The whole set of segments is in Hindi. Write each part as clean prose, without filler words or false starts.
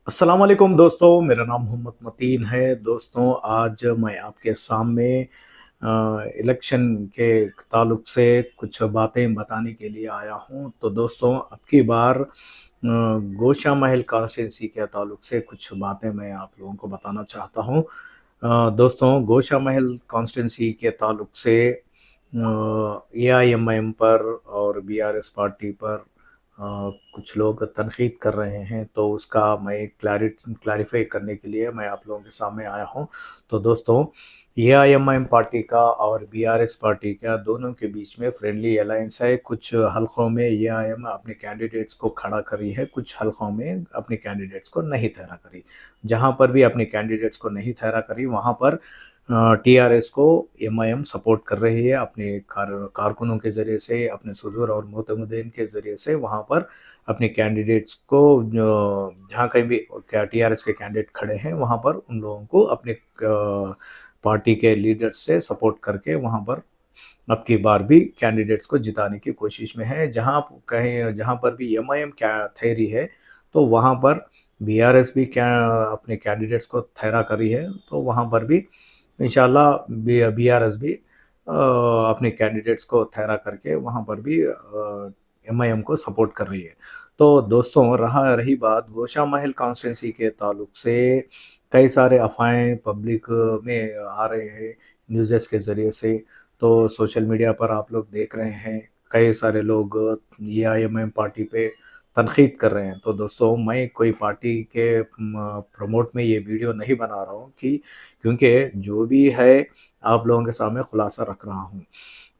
अस्सलाम वालेकुम दोस्तों, मेरा नाम मोहम्मद मतीन है। दोस्तों, आज मैं आपके सामने इलेक्शन के ताल्लुक से कुछ बातें बताने के लिए आया हूं। तो दोस्तों, अब की बार गोशा महल कॉन्स्टिट्यूंसी के ताल्लुक से कुछ बातें मैं आप लोगों को बताना चाहता हूं। दोस्तों, गोशा महल कॉन्स्टिट्यूंसी के ताल्लुक से एआईएमआईएम पर और बीआरएस पार्टी पर कुछ लोग तनकीद कर रहे हैं, तो उसका मैं क्लैरिफाई करने के लिए मैं आप लोगों के सामने आया हूं। तो दोस्तों, एआईएमआईएम पार्टी का और बीआरएस पार्टी का दोनों के बीच में फ्रेंडली अलायंस है। कुछ हलकों में एआईएम अपने कैंडिडेट्स को खड़ा करी है, कुछ हलकों में अपने कैंडिडेट्स को नहीं ठहरा करी। जहां पर भी अपने कैंडिडेट्स को नहीं ठहरा करी, वहां पर टीआरएस को एमआईएम सपोर्ट कर रही है अपने कारकुनों के ज़रिए से, अपने सुदूर और मोतमुद्दीन के ज़रिए से। वहाँ पर अपने कैंडिडेट्स को जहाँ कहीं भी क्या टीआरएस के कैंडिडेट खड़े हैं, वहाँ पर उन लोगों को अपने पार्टी के लीडर्स से सपोर्ट करके वहाँ पर अब की बार भी कैंडिडेट्स को जिताने की कोशिश में है। जहाँ पर भी एमआईएम क्या ठहरी है, तो वहाँ पर बीआरएस भी क्या अपने कैंडिडेट्स को ठहरा करी है, तो वहाँ पर भी इंशाल्लाह बीआरएस भी अपने कैंडिडेट्स को ठहरा करके वहाँ पर भी एमआईएम को सपोर्ट कर रही है। तो दोस्तों, रही बात गोशा महल कॉन्स्टिट्यूंसी के ताल्लुक से, कई सारे अफवाहें पब्लिक में आ रहे हैं न्यूज़ेस के ज़रिए से। तो सोशल मीडिया पर आप लोग देख रहे हैं, कई सारे लोग एआईएमआईएम पार्टी पे तनकीद कर रहे हैं। तो दोस्तों, मैं कोई पार्टी के प्रमोट में ये वीडियो नहीं बना रहा हूँ कि क्योंकि जो भी है आप लोगों के सामने खुलासा रख रहा हूँ।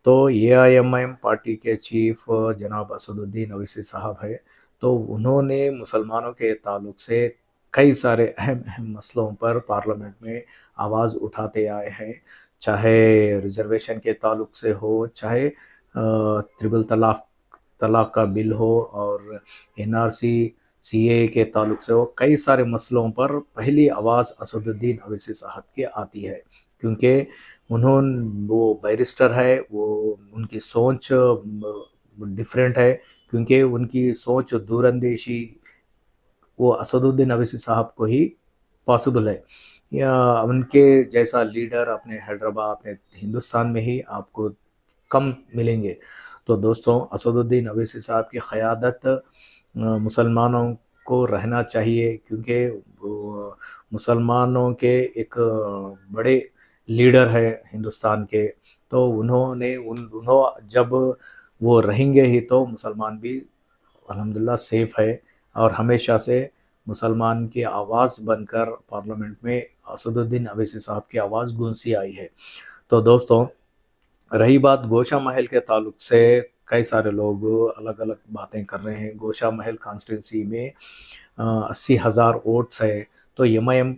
तो एआईएमआईएम पार्टी के चीफ जनाब असदुद्दीन ओवैसी साहब है। तो उन्होंने मुसलमानों के ताल्लुक से कई सारे अहम अहम मसलों पर पार्लियामेंट में आवाज़ उठाते आए हैं। चाहे रिजर्वेशन के ताल्लुक से हो, चाहे त्रिबल तलाक तलाक का बिल हो, और एनआरसी सीए के ताल्लुक से हो, कई सारे मसलों पर पहली आवाज़ असदुद्दीन ओवैसी साहब की आती है। क्योंकि वो बैरिस्टर है, वो उनकी सोच डिफरेंट है। क्योंकि उनकी सोच दूरंदेशी वो असदुद्दीन अवैसी साहब को ही पॉसिबल है। या उनके जैसा लीडर अपने हैदराबाद, अपने हिंदुस्तान में ही आपको कम मिलेंगे। तो दोस्तों, असदुद्दीन अवैसी साहब की क़यादत मुसलमानों को रहना चाहिए, क्योंकि वो मुसलमानों के एक बड़े लीडर है हिंदुस्तान के। तो उन्हों जब वो रहेंगे ही, तो मुसलमान भी अल्हम्दुलिल्लाह सेफ है। और हमेशा से मुसलमान की आवाज़ बनकर पार्लियामेंट में असदुद्दीन अवैसी साहब की आवाज़ गूंजती आई है। तो दोस्तों, रही बात गोशा महल के ताल्लुक से, कई सारे लोग अलग अलग बातें कर रहे हैं। गोशा महल कॉन्स्टिट्यूंसी में 80,000 वोट्स है, तो एमआईएम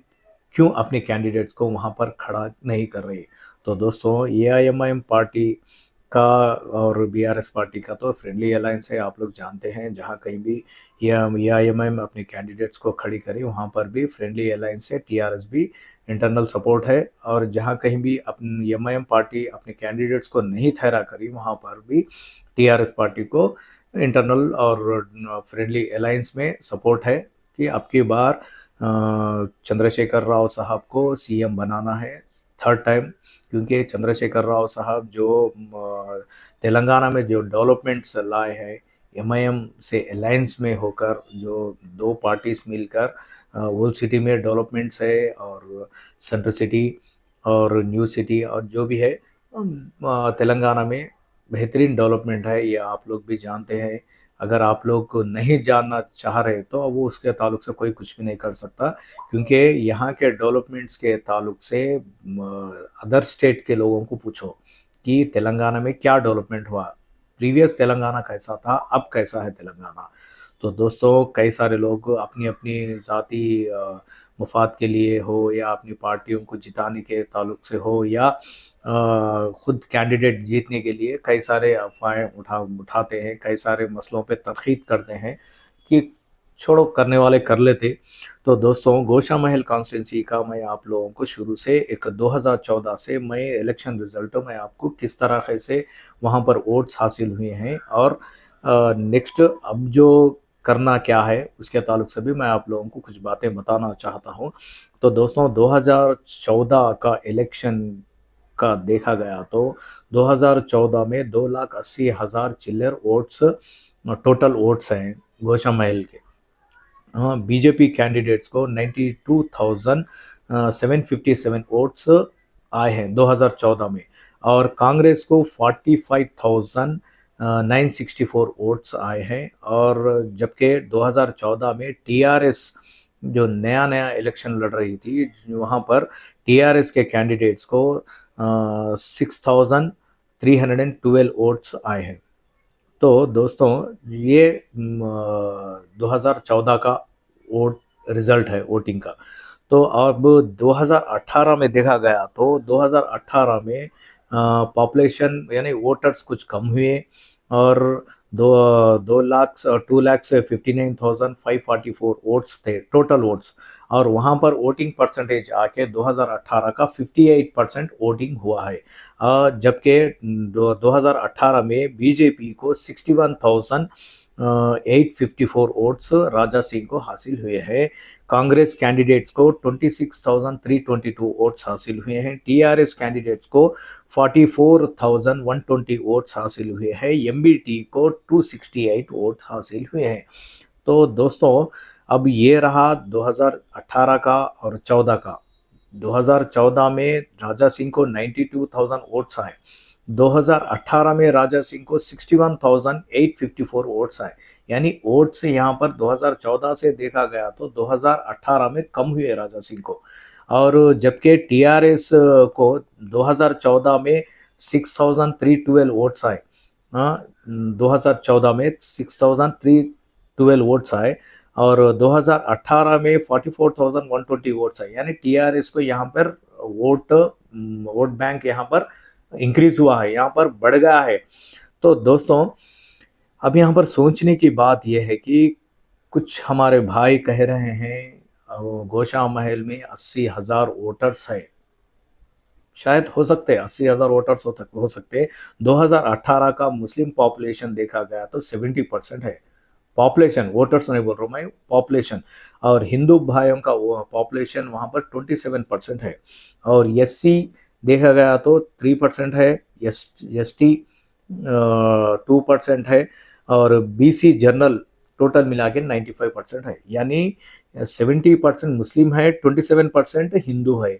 क्यों अपने कैंडिडेट्स को वहां पर खड़ा नहीं कर रही? तो दोस्तों, एआईएमआईएम पार्टी का और बीआरएस पार्टी का तो फ्रेंडली अलायंस है, आप लोग जानते हैं। जहां कहीं भी एआईएमआईएम अपने कैंडिडेट्स को खड़ी करे, वहां पर भी फ्रेंडली अलायंस है, टीआरएस भी इंटरनल सपोर्ट है। और जहां कहीं भी अपनी एमआईएम पार्टी अपने कैंडिडेट्स को नहीं ठहरा करी, वहां पर भी टीआरएस पार्टी को इंटरनल और फ्रेंडली अलायंस में सपोर्ट है कि अब की बार चंद्रशेखर राव साहब को सीएम बनाना है थर्ड टाइम। क्योंकि चंद्रशेखर राव साहब जो तेलंगाना में जो डेवलपमेंट्स लाए हैं, एमआईएम से अलायंस में होकर, जो दो पार्टीज मिलकर ओल्ड सिटी में डेवलपमेंट्स है, और सेंट्रल सिटी और न्यू सिटी और जो भी है तेलंगाना में बेहतरीन डेवलपमेंट है, ये आप लोग भी जानते हैं। अगर आप लोग को नहीं जानना चाह रहे, तो वो उसके ताल्लुक से कोई कुछ भी नहीं कर सकता। क्योंकि यहाँ के डेवलपमेंट्स के ताल्लुक से अदर स्टेट के लोगों को पूछो कि तेलंगाना में क्या डेवलपमेंट हुआ, प्रीवियस तेलंगाना कैसा था, अब कैसा है तेलंगाना। तो दोस्तों, कई सारे लोग अपनी अपनी ज़ाती मफाद के लिए हो, या अपनी पार्टियों को जिताने के ताल्लुक से हो, या खुद कैंडिडेट जीतने के लिए कई सारे अफवाहें उठाते हैं, कई सारे मसलों पे तरकीद करते हैं कि छोड़ो, करने वाले कर लेते। तो दोस्तों, गोशा महल कॉन्स्टिट्यूंसी का मैं आप लोगों को शुरू से एक 2014 से मैं इलेक्शन रिजल्टों में आपको किस तरह से वहाँ पर वोट्स हासिल हुए हैं, और नेक्स्ट अब जो करना क्या है उसके ताल्लुक से भी मैं आप लोगों को कुछ बातें बताना चाहता हूँ। तो दोस्तों 2014 का इलेक्शन का देखा गया तो 2014 में 2,80,000 चिल्लर वोट्स टोटल वोट्स हैं घोषा महल के। हाँ, बीजेपी कैंडिडेट्स को 92,757 वोट्स आए हैं 2014 में, और कांग्रेस को 45,964 वोट्स आए हैं। और जबकि 2014 में टीआरएस जो नया नया इलेक्शन लड़ रही थी, वहाँ पर टीआरएस के कैंडिडेट्स को 6,312 वोट्स आए हैं। तो दोस्तों ये 2014 का वोट रिजल्ट है वोटिंग का। तो अब 2018 में देखा गया तो 2018 में पॉपुलेशन यानी वोटर्स कुछ कम हुए, और दो 2,59,544 वोट्स थे टोटल वोट्स। और वहाँ पर वोटिंग परसेंटेज आके 2018 का 58% वोटिंग हुआ है। जबकि 2018 में बीजेपी को 61,854 वोट्स राजा सिंह को हासिल हुए हैं। कांग्रेस कैंडिडेट्स को 26,322 वोट्स हासिल हुए हैं। टीआरएस कैंडिडेट्स को 44,120 वोट्स हासिल हुए हैं। एमबीटी को 268 वोट हासिल हुए हैं। तो दोस्तों अब ये रहा 2018 का और 14 का। 2014 में राजा सिंह को 92,000 वोट्स आए। 2018 में राजा सिंह को 61,854 वोट्स आए। यानी वोट्स यहाँ पर 2014 से देखा गया तो 2018 में कम हुए राजा सिंह को। और जबकि टीआरएस को 2014 में 6,312 वोट्स आए। 2014 में 6,312 वोट्स आए, और 2018 में 44,120 वोट्स आए। यानी टीआरएस को यहाँ पर वोट बैंक यहाँ पर इंक्रीज हुआ है, यहाँ पर बढ़ गया है। तो दोस्तों अब यहाँ पर सोचने की बात यह है कि कुछ हमारे भाई कह रहे हैं घोषा महल में 80,000 वोटर्स है। शायद हो सकते हैं 80,000 वोटर्स हो सकते। 2018 का मुस्लिम पॉपुलेशन देखा गया तो 70% है पॉपुलेशन, वोटर्स नहीं बोल रहा हूँ मैं, पॉपुलेशन। और हिंदू भाइयों का पॉपुलेशन वहाँ पर 27% है। और एससी देखा गया तो 3% है, एसटी 2% है, और बीसी जनरल टोटल मिला के 95% है। यानी 70% मुस्लिम है, 27% हिंदू है।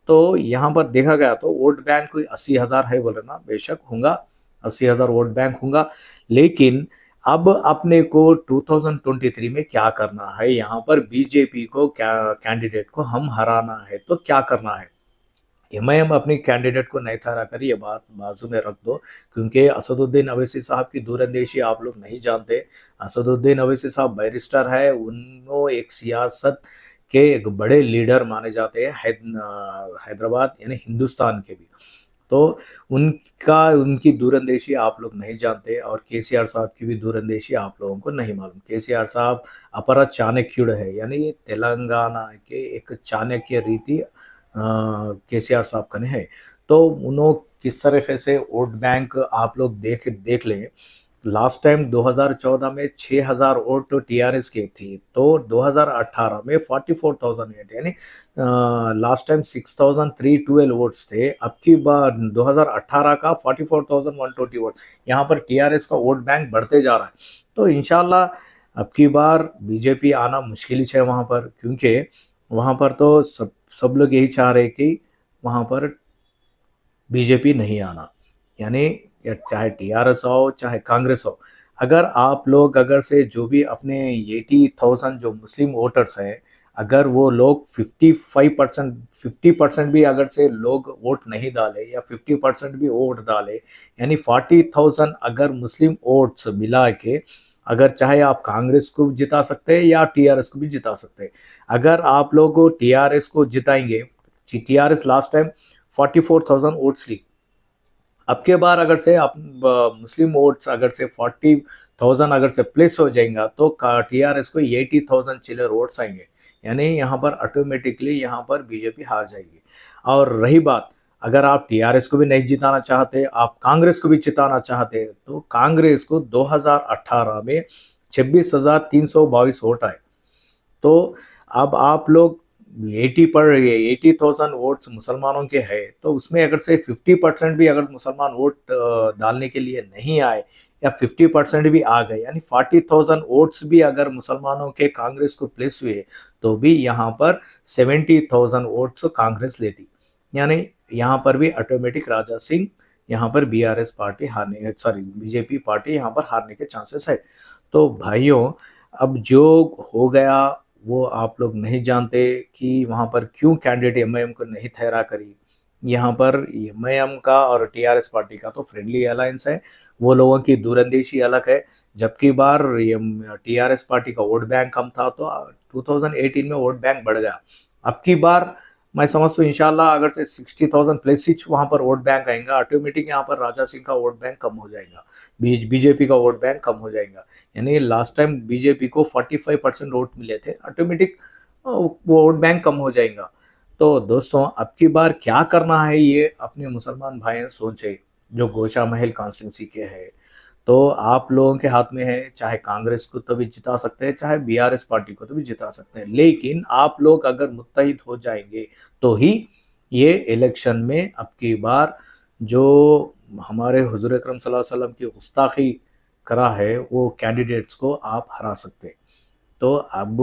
तो यहाँ पर देखा गया तो वोट बैंक कोई 80,000 है बोल रहे ना, बेशक होगा 80,000 वोट बैंक होगा। लेकिन अब अपने को 2023 में क्या करना है, यहाँ पर बीजेपी को क्या कैंडिडेट को हम हराना है तो क्या करना है। एमआईएम अपनी कैंडिडेट को नहीं ठहरा कर ये बात बाजू में रख दो, क्योंकि असदुद्दीन अवैसी साहब की दूरंदेशी आप लोग नहीं जानते। असदुद्दीन अवैसी साहब बैरिस्टर है, उनको एक सियासत के एक बड़े लीडर माने जाते हैं हैदराबाद यानी हिंदुस्तान के भी। तो उनकी दूरंदेशी आप लोग नहीं जानते, और केसीआर साहब की भी दूरंदेशी आप लोगों को नहीं मालूम। केसीआर साहब अपरा चाणक्युड़ है, यानी तेलंगाना के एक चाणक्य रीति केसीआर साहब का है। तो उन्होंने किस तरीके से वोट बैंक आप लोग देख लें। लास्ट टाइम 2014 में 6,000 वोट तो टीआरएस के थी, तो 2018 में 44,008, यानी लास्ट टाइम 6,312 वोट्स थे। अब की बार 2018 का 44,120 वोट, यहाँ पर टीआरएस का वोट बैंक बढ़ते जा रहा है। तो इंशाल्लाह अब की बार बीजेपी आना मुश्किल है वहाँ पर, क्योंकि वहाँ पर तो सब लोग यही चाह रहे कि वहाँ पर बीजेपी नहीं आना, यानी चाहे टीआरएस हो चाहे कांग्रेस हो। अगर आप लोग अगर से जो भी अपने 80,000 जो मुस्लिम वोटर्स हैं, अगर वो लोग 50% भी अगर से लोग वोट नहीं डाले, या 50% भी वोट डाले, यानी 40,000 अगर मुस्लिम वोट्स मिला के, अगर चाहे आप कांग्रेस को भी जिता सकते हैं या टीआरएस को भी जिता सकते हैं। अगर आप लोग टीआरएस को जिताएंगे, टीआरएस लास्ट टाइम 44,000 वोट्स ली, अब के बार अगर से आप मुस्लिम वोट्स अगर से 40,000 अगर से प्लेस हो जाएगा तो टीआरएस को 80,000 चिल्लर वोट्स आएंगे। यानी यहाँ पर ऑटोमेटिकली यहाँ पर बीजेपी हार जाएगी। और रही बात, अगर आप टीआरएस को भी नहीं जिताना चाहते, आप कांग्रेस को भी जिताना चाहते, तो कांग्रेस को 2018 में 26,322 वोट आए। तो अब आप लोग 80,000 वोट्स मुसलमानों के हैं, तो उसमें अगर से 50% भी अगर मुसलमान वोट डालने के लिए नहीं आए या 50% भी आ गए, यानी 40,000 वोट्स भी अगर मुसलमानों के कांग्रेस को प्लेस हुए, तो भी यहाँ पर 70,000 वोट्स कांग्रेस लेती। यानी यहाँ पर भी ऑटोमेटिक राजा सिंह यहाँ पर बीआरएस पार्टी हारने, सॉरी बीजेपी पार्टी यहाँ पर हारने के चांसेस है। तो भाइयों, अब जो हो गया वो आप लोग नहीं जानते कि वहां पर क्यों कैंडिडेट एमआईएम को नहीं ठहरा करी। यहाँ पर एमआईएम का और टीआरएस पार्टी का तो फ्रेंडली अलायंस है, वो लोगों की दूरंदेशी अलग है। जबकि बार ये टीआरएस पार्टी का वोट बैंक कम था, तो 2018 में वोट बैंक बढ़ गया। अब की बार मैं समझता हूँ इंशाल्लाह अगर से 60,000 प्लस सीट वहां पर वोट बैंक आएगा, ऑटोमेटिक यहाँ पर राजा सिंह का वोट बैंक कम हो जाएगा, बीजेपी का वोट बैंक कम हो जाएगा। यानी लास्ट टाइम बीजेपी को 45% वोट मिले थे, ऑटोमेटिक वोट बैंक कम हो जाएगा। तो दोस्तों, अब की बार क्या करना है ये अपने मुसलमान भाई सोचे, जो गोशा महल कॉन्स्टिट्यूंसी के हैं। तो आप लोगों के हाथ में है, चाहे कांग्रेस को तो भी जिता सकते हैं, चाहे बीआरएस पार्टी को तो भी जिता सकते हैं, लेकिन आप लोग अगर मुत्तहिद हो जाएंगे तो ही ये इलेक्शन में अब की बार जो हमारे हुजूर अकरम सल्लल्लाहु अलैहि वसल्लम की गुस्ताखी करा है वो कैंडिडेट्स को आप हरा सकते। तो अब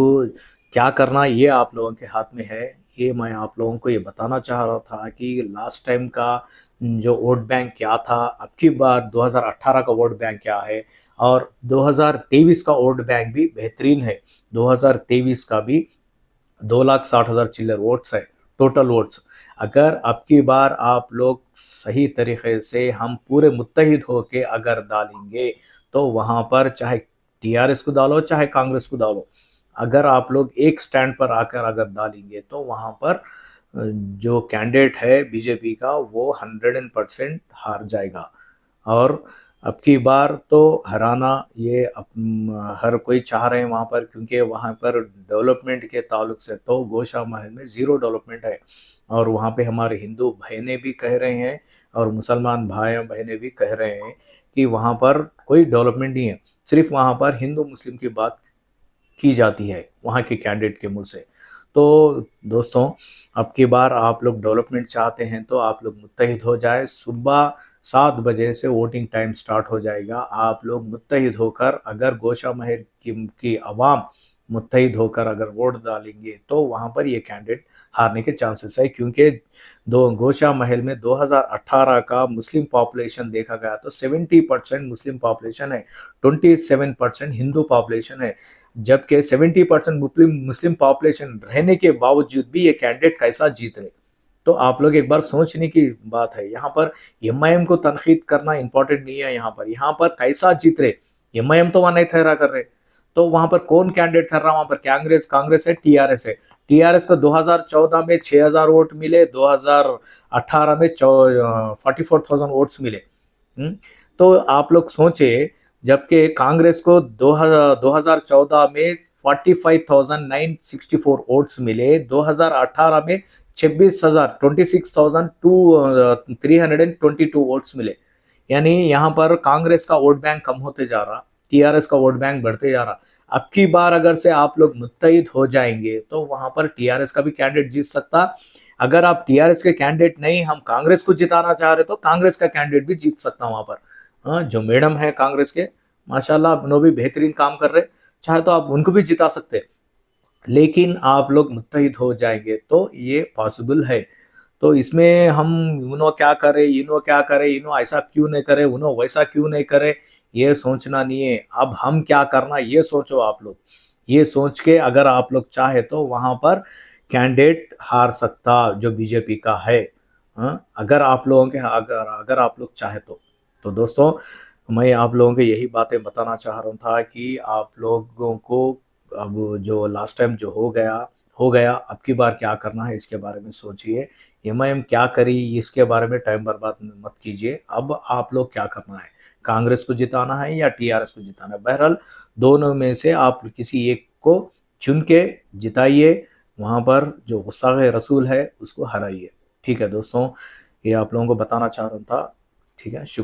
क्या करना ये आप लोगों के हाथ में है। ये मैं आप लोगों को ये बताना चाह रहा था कि लास्ट टाइम का जो वोट बैंक क्या था, अब की बार 2018 का वोट बैंक क्या है, और 2023 का वोट बैंक भी बेहतरीन है। 2023 का भी 2,60,000 चिल्लर वोट्स है, टोटल वोट्स। अगर अब की बार आप लोग सही तरीके से हम पूरे मुत्तहिद होके अगर डालेंगे, तो वहां पर चाहे टीआरएस को डालो चाहे कांग्रेस को डालो, अगर आप लोग एक स्टैंड पर आकर अगर डालेंगे तो वहां पर जो कैंडिडेट है बीजेपी का वो 100% हार जाएगा। और अब की बार तो हराना ये हर कोई चाह रहे हैं वहाँ पर, क्योंकि वहाँ पर डेवलपमेंट के ताल्लुक से तो गोशा महल में ज़ीरो डेवलपमेंट है। और वहाँ पे हमारे हिंदू बहनें भी कह रहे हैं और मुसलमान भाई बहनें भी कह रहे हैं कि वहाँ पर कोई डेवलपमेंट नहीं है, सिर्फ वहाँ पर हिंदू मुस्लिम की बात की जाती है वहाँ के कैंडिडेट के मुंह से। तो दोस्तों, अब की बार आप लोग डेवलपमेंट चाहते हैं तो आप लोग मुत्तहिद हो जाए। सुबह 7 बजे से वोटिंग टाइम स्टार्ट हो जाएगा। आप लोग मुत्तहिद होकर अगर गोशा महल की आवाम मुत्तहिद होकर अगर वोट डालेंगे तो वहाँ पर ये कैंडिडेट हारने के चांसेस है, क्योंकि दो गोशा महल में 2018 का मुस्लिम पॉपुलेशन देखा गया तो 70% मुस्लिम पॉपुलेशन है, 27% हिंदू पॉपुलेशन है। जबकि 70% मुस्लिम पॉपुलेशन रहने के बावजूद भी ये कैंडिडेट कैसा जीत रहे। तो आप लोग एक बार सोचने की बात है, यहाँ पर एमआईएम को तनकीद करना इंपॉर्टेंट नहीं है। यहाँ पर कैसा जीत रहे, एमआईएम तो वहां नहीं ठहरा कर रहे, तो वहां पर कौन कैंडिडेट ठहरा, वहां पर कांग्रेस है, टीआरएस है। टीआरएस को 2014 में 6,000 वोट मिले, 2018 में 44,000 वोट्स मिले। तो आप लोग सोचे, जबकि कांग्रेस को 2014 में 45,964 वोट्स मिले, 2018 में 26,322 वोट्स मिले। यानी यहाँ पर कांग्रेस का वोट बैंक कम होते जा रहा, टीआरएस का वोट बैंक बढ़ते जा रहा। अब की बार अगर से आप लोग मुत्तहिद हो जाएंगे तो वहां पर टीआरएस का भी कैंडिडेट जीत सकता। अगर आप टीआरएस के कैंडिडेट नहीं, हम कांग्रेस को जिताना चाह रहे तो कांग्रेस का कैंडिडेट भी जीत सकता वहां पर। हाँ, जो मैडम है कांग्रेस के, माशाल्लाह वो भी बेहतरीन काम कर रहे, चाहे तो आप उनको भी जिता सकते। लेकिन आप लोग मुत्तहिद हो जाएंगे तो ये पॉसिबल है। तो इसमें हम उनो क्या करे, इनो क्या करे, इनो ऐसा क्यों नहीं करे, उनो वैसा क्यों नहीं करे, ये सोचना नहीं है। अब हम क्या करना ये सोचो आप लोग। ये सोच के अगर आप लोग चाहे तो वहां पर कैंडिडेट हार सकता जो बीजेपी का है। हाँ, अगर आप लोगों के अगर अगर आप लोग चाहे तो दोस्तों, मैं आप लोगों को यही बातें बताना चाह रहा था कि आप लोगों को अब जो लास्ट टाइम जो हो गया, अब की बार क्या करना है इसके बारे में सोचिए। एमआईएम क्या करी इसके बारे में टाइम बर्बाद मत कीजिए। अब आप लोग क्या करना है, कांग्रेस को जिताना है या टीआरएस को जिताना है, बहरहाल दोनों में से आप किसी एक को चुन के जिताइए। वहां पर जो गुस्सा रसूल है उसको हराइए। ठीक है दोस्तों, ये आप लोगों को बताना चाह रहा था। ठीक है, शुक्रिया।